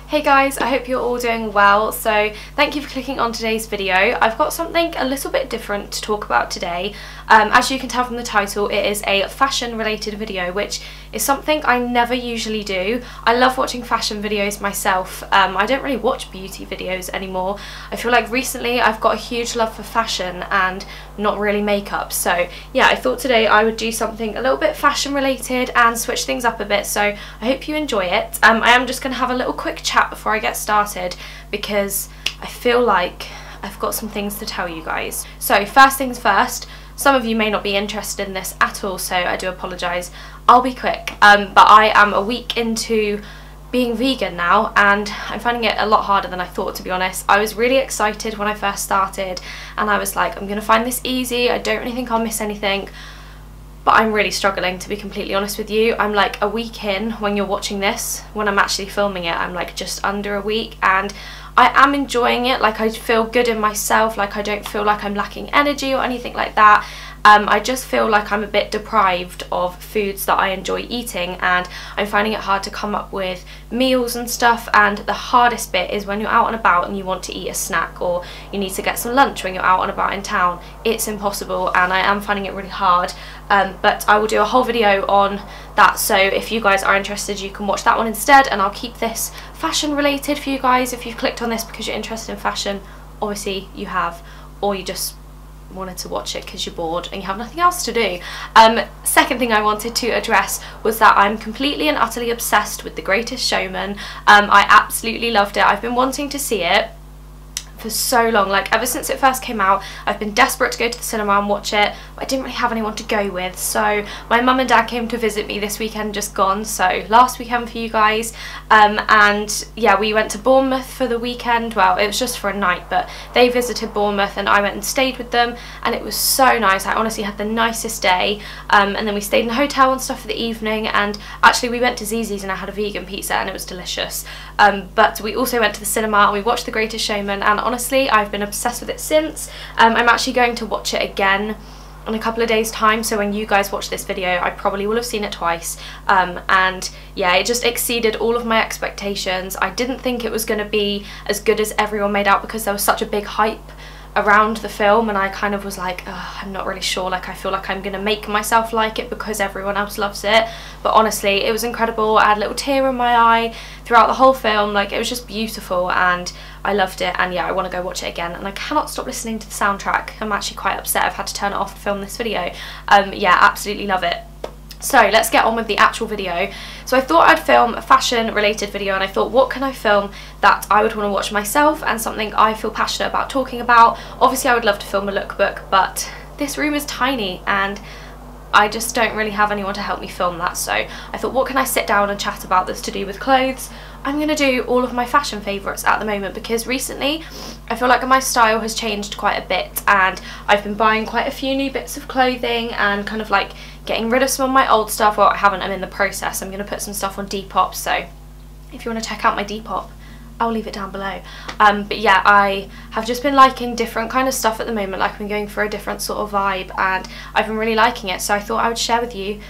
Hey guys, I hope you're all doing well. So thank you for clicking on today's video. I've got something a little bit different to talk about today. As you can tell from the title, it is a fashion related video, which is something I never usually do. I love watching fashion videos myself. I don't really watch beauty videos anymore. I feel like recently I've got a huge love for fashion and not really makeup. So yeah, I thought today I would do something a little bit fashion related and switch things up a bit. So I hope you enjoy it. I am just going to have a little quick chat before I get started because I feel like I've got some things to tell you guys. So first things first, some of you may not be interested in this at all, so I do apologise. I'll be quick, but I am a week into being vegan now and I'm finding it a lot harder than I thought, to be honest. I was really excited when I first started and I was like, I'm gonna find this easy, I don't really think I'll miss anything. But I'm really struggling, to be completely honest with you. I'm like a week in when you're watching this. When I'm actually filming it, I'm like just under a week and I am enjoying it. Like, I feel good in myself, like I don't feel like I'm lacking energy or anything like that. I just feel like I'm a bit deprived of foods that I enjoy eating and I'm finding it hard to come up with meals and stuff, and the hardest bit is when you're out and about and you want to eat a snack or you need to get some lunch when you're out and about in town. It's impossible and I am finding it really hard, but I will do a whole video on that, so if you guys are interested you can watch that one instead, and I'll keep this fashion related for you guys. If you've clicked on this because you're interested in fashion, obviously you have, or you just wanted to watch it because you're bored and you have nothing else to do. Second thing I wanted to address was that I'm completely and utterly obsessed with The Greatest Showman. I absolutely loved it. I've been wanting to see it for so long, like ever since it first came out. I've been desperate to go to the cinema and watch it, but I didn't really have anyone to go with, so my mum and dad came to visit me this weekend just gone, so last weekend for you guys, and yeah, we went to Bournemouth for the weekend. Well, it was just for a night, but they visited Bournemouth and I went and stayed with them and it was so nice. I honestly had the nicest day, and then we stayed in a hotel and stuff for the evening, and actually we went to Zizzi's and I had a vegan pizza and it was delicious. But we also went to the cinema and we watched The Greatest Showman, and honestly I've been obsessed with it since. I'm actually going to watch it again in a couple of days time, so when you guys watch this video I probably will have seen it twice, and yeah, it just exceeded all of my expectations. I didn't think it was going to be as good as everyone made out because there was such a big hype around the film, and I kind of was like, I'm not really sure, like I feel like I'm gonna make myself like it because everyone else loves it. But honestly it was incredible. I had a little tear in my eye throughout the whole film, like it was just beautiful and I loved it, and yeah, I want to go watch it again and I cannot stop listening to the soundtrack. I'm actually quite upset I've had to turn it off to film this video. Yeah, absolutely love it. So let's get on with the actual video. So I thought I'd film a fashion related video, and I thought, what can I film that I would want to watch myself and something I feel passionate about talking about. Obviously I would love to film a lookbook, but this room is tiny and I just don't really have anyone to help me film that, so I thought, what can I sit down and chat about that's to do with clothes? I'm going to do all of my fashion favourites at the moment because recently I feel like my style has changed quite a bit and I've been buying quite a few new bits of clothing and kind of like getting rid of some of my old stuff. Well, I haven't, I'm in the process. I'm going to put some stuff on Depop, so if you want to check out my Depop, I'll leave it down below. But yeah, I have just been liking different kind of stuff at the moment, like I've been going for a different sort of vibe and I've been really liking it, so I thought I would share with you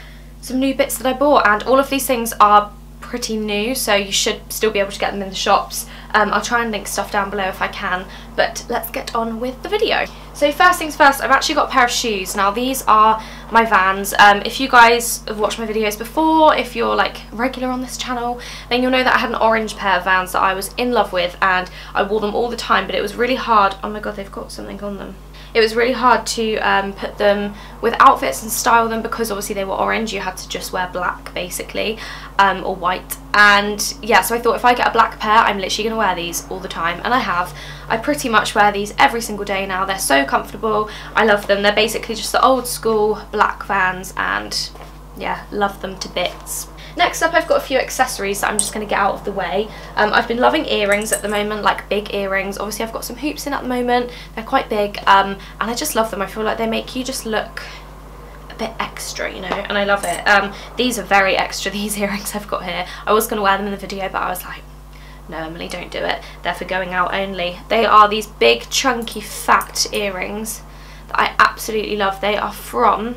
some new bits that I bought, and all of these things are pretty new, so you should still be able to get them in the shops. I'll try and link stuff down below if I can, but let's get on with the video. So first things first, I've actually got a pair of shoes. Now these are my Vans. If you guys have watched my videos before, if you're like regular on this channel, then you'll know that I had an orange pair of Vans that I was in love with and I wore them all the time, but it was really hard. Oh my god, they've got something on them. It was really hard to put them with outfits and style them because obviously they were orange. You had to just wear black basically, or white. And yeah, so I thought if I get a black pair, I'm literally going to wear these all the time, and I have. I pretty much wear these every single day now. They're so comfortable. I love them. They're basically just the old school black Vans, and yeah, love them to bits. Next up, I've got a few accessories that I'm just going to get out of the way. I've been loving earrings at the moment, like big earrings. Obviously I've got some hoops in at the moment. They're quite big, and I just love them. I feel like they make you just look a bit extra, you know, and I love it. These are very extra, these earrings I've got here. I was going to wear them in the video, but I was like, no Emily, don't do it. They're for going out only. They are these big chunky fat earrings that I absolutely love. They are from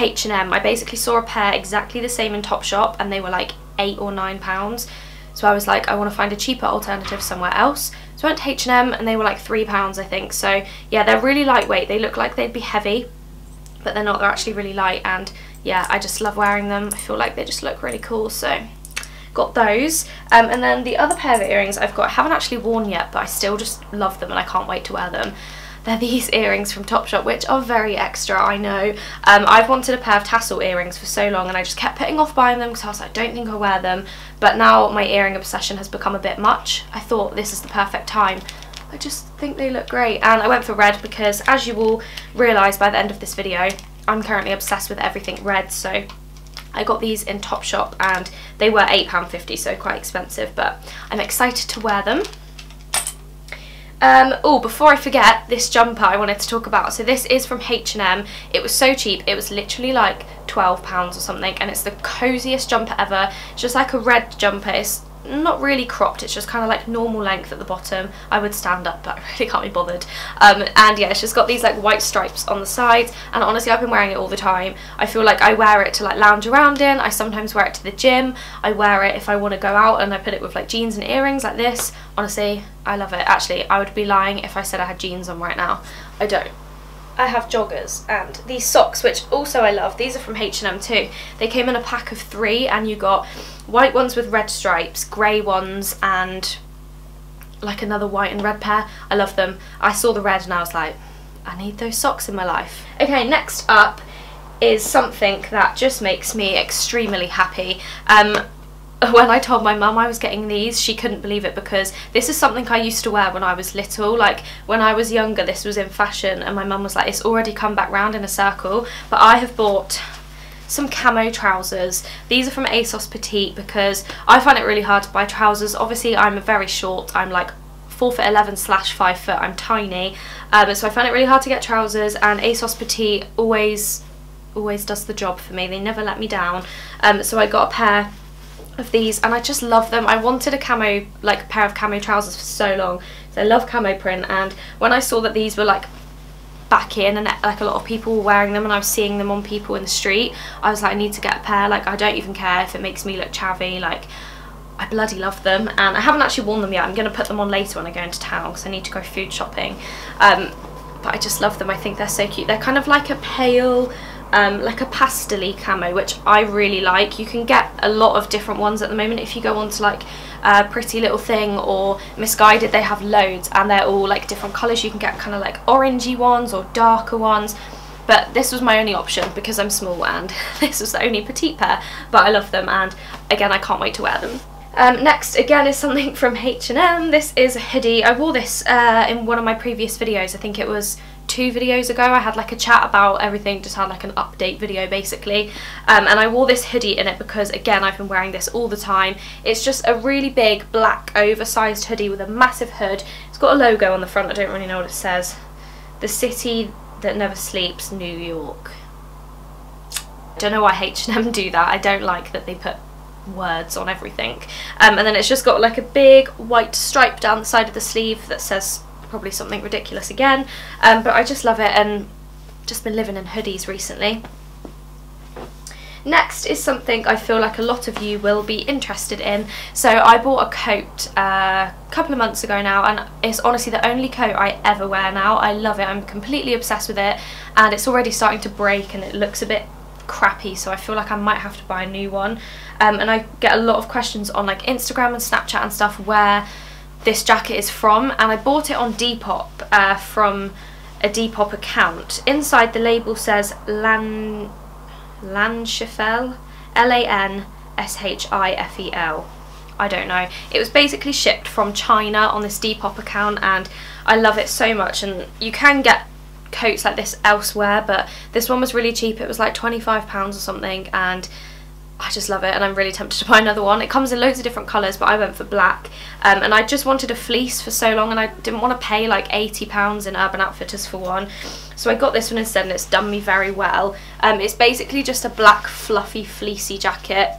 H&M. I basically saw a pair exactly the same in Topshop and they were like £8 or £9. so I was like, I want to find a cheaper alternative somewhere else. So I went to H&M and they were like £3 I think. So yeah, they're really lightweight. They look like they'd be heavy, but they're not. They're actually really light, and yeah, I just love wearing them. I feel like they just look really cool, so got those. And then the other pair of earrings I've got, I haven't actually worn yet, but I still just love them and I can't wait to wear them. They're these earrings from Topshop, which are very extra, I know. I've wanted a pair of tassel earrings for so long, and I just kept putting off buying them because I was like, I don't think I'll wear them. But now my earring obsession has become a bit much. I thought this is the perfect time. I just think they look great, and I went for red because, as you will realise by the end of this video, I'm currently obsessed with everything red. So I got these in Topshop and they were £8.50, so quite expensive, but I'm excited to wear them. Oh, before I forget, this jumper I wanted to talk about. So this is from H&M. It was so cheap. It was literally like £12 or something, and it's the coziest jumper ever. It's just like a red jumper. It's not really cropped, it's just kind of like normal length at the bottom. I would stand up, but I really can't be bothered. And yeah, it's just got these like white stripes on the sides, and honestly I've been wearing it all the time. I feel like I wear it to like lounge around in. I sometimes wear it to the gym. I wear it if I want to go out, and I put it with like jeans and earrings like this. Honestly, I love it. Actually, I would be lying if I said I had jeans on right now. I don't. I have joggers and these socks, which also I love. These are from H&M too. They came in a pack of 3, and you got white ones with red stripes, grey ones, and like another white and red pair. I love them. I saw the red and I was like, I need those socks in my life. Okay, next up is something that just makes me extremely happy. When I told my mum I was getting these, she couldn't believe it, because this is something I used to wear when I was little. Like when I was younger, this was in fashion, and my mum was like, it's already come back round in a circle. But I have bought some camo trousers. These are from ASOS Petite, because I find it really hard to buy trousers. Obviously I'm very short, I'm like 4'11" / 5 foot, I'm tiny, so I find it really hard to get trousers, and ASOS Petite always does the job for me. They never let me down. So I got a pair of these, and I just love them. I wanted a camo, like pair of camo trousers for so long, so I love camo print, and when I saw that these were like back in and like a lot of people were wearing them, and I was seeing them on people in the street, I was like, I need to get a pair. Like I don't even care if it makes me look chavvy, like I bloody love them. And I haven't actually worn them yet. I'm going to put them on later when I go into town because I need to go food shopping, but I just love them. I think they're so cute. They're kind of like a pale, like a pastel-y camo, which I really like. You can get a lot of different ones at the moment. If you go on to like Pretty Little Thing or Misguided, they have loads, and they're all like different colours. You can get kind of like orangey ones or darker ones, but this was my only option because I'm small, and this was the only petite pair, but I love them, and again I can't wait to wear them. Next again is something from H&M. This is a hoodie. I wore this in one of my previous videos. I think it was 2 videos ago. I had like a chat about everything, just had like an update video basically, and I wore this hoodie in it because again I've been wearing this all the time. It's just a really big black oversized hoodie with a massive hood. It's got a logo on the front. I don't really know what it says. The City That Never Sleeps, New York. I don't know why H&M do that. I don't like that they put words on everything. And then it's just got like a big white stripe down the side of the sleeve that says probably something ridiculous again, but I just love it, and just been living in hoodies recently. Next is something I feel like a lot of you will be interested in. So I bought a coat a couple of months ago now, and it's honestly the only coat I ever wear now. I love it. I'm completely obsessed with it, and it's already starting to break and it looks a bit crappy, so I feel like I might have to buy a new one. And I get a lot of questions on like Instagram and Snapchat and stuff where this jacket is from, and I bought it on Depop from a Depop account. Inside the label says Lanshifel, Lanshifel. I don't know. It was basically shipped from China on this Depop account, and I love it so much. And you can get coats like this elsewhere, but this one was really cheap. It was like £25 or something, and I just love it, and I'm really tempted to buy another one. It comes in loads of different colours, but I went for black, and I just wanted a fleece for so long, and I didn't want to pay like £80 in Urban Outfitters for one, so I got this one instead, and it's done me very well. It's basically just a black fluffy fleecy jacket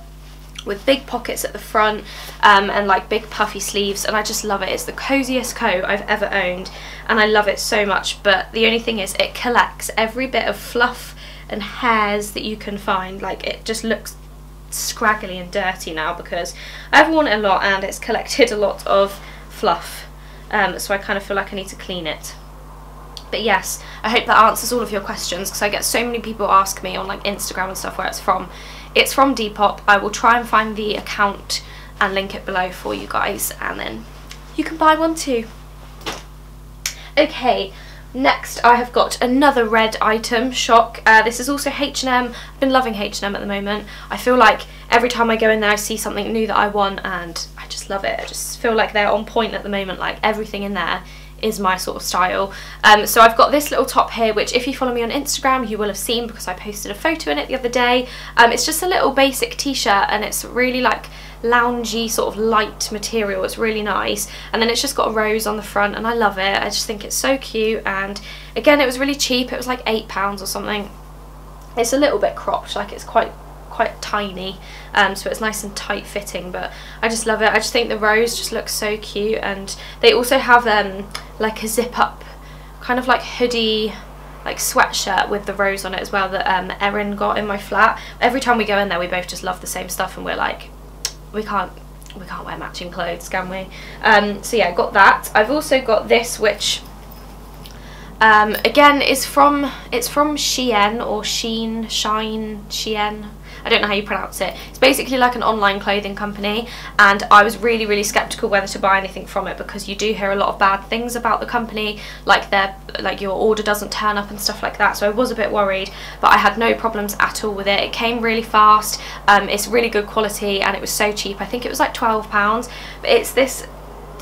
with big pockets at the front, and like big puffy sleeves, and I just love it. It's the coziest coat I've ever owned, and I love it so much. But the only thing is, it collects every bit of fluff and hairs that you can find. Like, it just looks scraggly and dirty now because I've worn it a lot and it's collected a lot of fluff, so I kind of feel like I need to clean it. But yes, I hope that answers all of your questions, because I get so many people ask me on like Instagram and stuff where it's from. It's from Depop. I will try and find the account and link it below for you guys, and then you can buy one too. Okay, next I have got another red item, shock. This is also H&M. I've been loving H&M at the moment. I feel like every time I go in there I see something new that I want and I just love it. I just feel like they're on point at the moment, like everything in there is my sort of style. So I've got this little top here, which if you follow me on Instagram you will have seen because I posted a photo in it the other day. It's just a little basic t-shirt and it's really like loungy sort of light material. It's really nice, and then it's just got a rose on the front and I love it. I just think it's so cute, and again it was really cheap. It was like £8 or something. It's a little bit cropped, like it's quite tiny, so it's nice and tight fitting, but I just love it. I just think the rose just looks so cute, and they also have like a zip up kind of like hoodie like sweatshirt with the rose on it as well that Erin got in my flat. Every time we go in there we both just love the same stuff and we're like, we can't wear matching clothes, can we? So yeah, I got that. I've also got this, which again is from Shein or Shein. I don't know how you pronounce it. It's basically like an online clothing company, and I was really skeptical whether to buy anything from it because you do hear a lot of bad things about the company, like your order doesn't turn up and stuff like that, so I was a bit worried, but I had no problems at all with it. It came really fast, it's really good quality, and it was so cheap. I think it was like £12, but it's this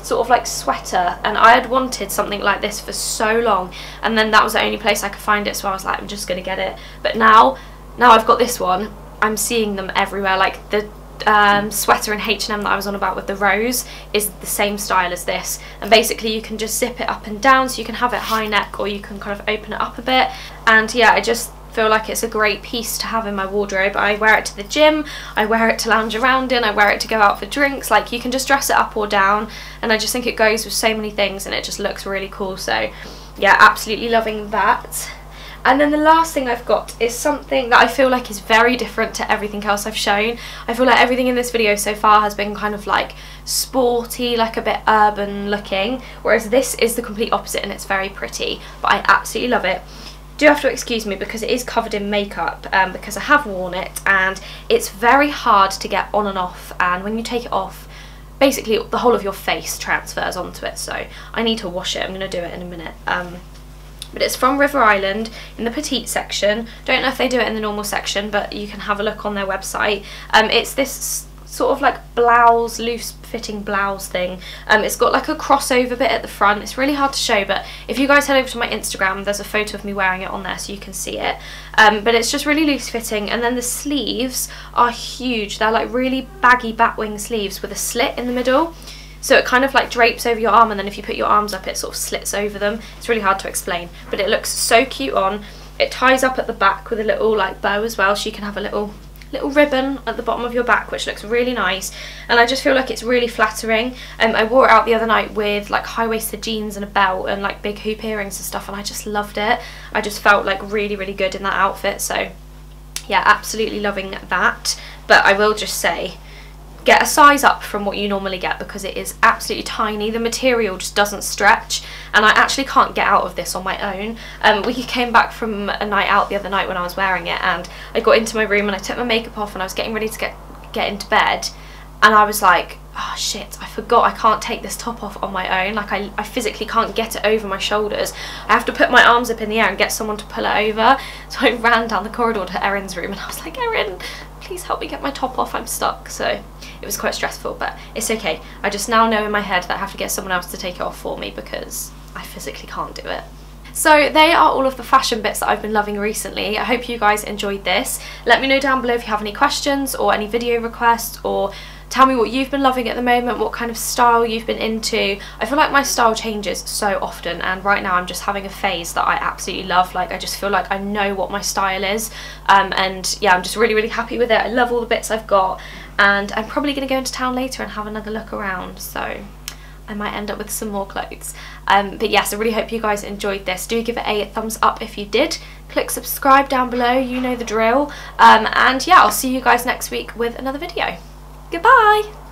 sort of like sweater, and I had wanted something like this for so long, and then that was the only place I could find it, so I was like, I'm just gonna get it. But now I've got this one, I'm seeing them everywhere. Like the sweater in H&M that I was on about with the rose is the same style as this, and basically you can just zip it up and down, so you can have it high neck or you can kind of open it up a bit. And yeah, I just feel like it's a great piece to have in my wardrobe. I wear it to the gym, I wear it to lounge around in, I wear it to go out for drinks. Like, you can just dress it up or down, and I just think it goes with so many things and it just looks really cool. So yeah, absolutely loving that. And then the last thing I've got is something that I feel like is very different to everything else I've shown. I feel like everything in this video so far has been kind of like sporty, like a bit urban looking, whereas this is the complete opposite and it's very pretty, but I absolutely love it. Do have to excuse me because it is covered in makeup, because I have worn it and it's very hard to get on and off, and when you take it off basically the whole of your face transfers onto it, so I need to wash it. I'm going to do it in a minute. But it's from River Island in the petite section. Don't know if they do it in the normal section, but you can have a look on their website. It's this sort of like blouse, loose fitting blouse thing. It's got like a crossover bit at the front. It's really hard to show, but if you guys head over to my Instagram, there's a photo of me wearing it on there so you can see it. But it's just really loose fitting, and then the sleeves are huge. They're like really baggy batwing sleeves with a slit in the middle. So it kind of like drapes over your arm, and then if you put your arms up it sort of slits over them. It's really hard to explain, but it looks so cute on. It ties up at the back with a little like bow as well, so you can have a little ribbon at the bottom of your back, which looks really nice, and I just feel like it's really flattering. I wore it out the other night with like high-waisted jeans and a belt and like big hoop earrings and stuff, and I just loved it. I just felt like really good in that outfit, so yeah, absolutely loving that. But I will just say, get a size up from what you normally get because it is absolutely tiny. The material just doesn't stretch, and I actually can't get out of this on my own. We came back from a night out the other night when I was wearing it, and I got into my room and I took my makeup off and I was getting ready to get into bed, and I was like, oh shit, I forgot I can't take this top off on my own. Like I physically can't get it over my shoulders. I have to put my arms up in the air and get someone to pull it over. So I ran down the corridor to Erin's room and I was like, Erin, please help me get my top off, I'm stuck. So it was quite stressful, but it's okay. I just now know in my head that I have to get someone else to take it off for me because I physically can't do it. So they are all of the fashion bits that I've been loving recently. I hope you guys enjoyed this. Let me know down below if you have any questions or any video requests, or tell me what you've been loving at the moment, what kind of style you've been into. I feel like my style changes so often, and right now I'm just having a phase that I absolutely love. Like, I just feel like I know what my style is, and yeah, I'm just really happy with it. I love all the bits I've got, and I'm probably going to go into town later and have another look around, so I might end up with some more clothes. But yes, I really hope you guys enjoyed this. Do give it a thumbs up if you did. Click subscribe down below, you know the drill. And yeah, I'll see you guys next week with another video. Goodbye!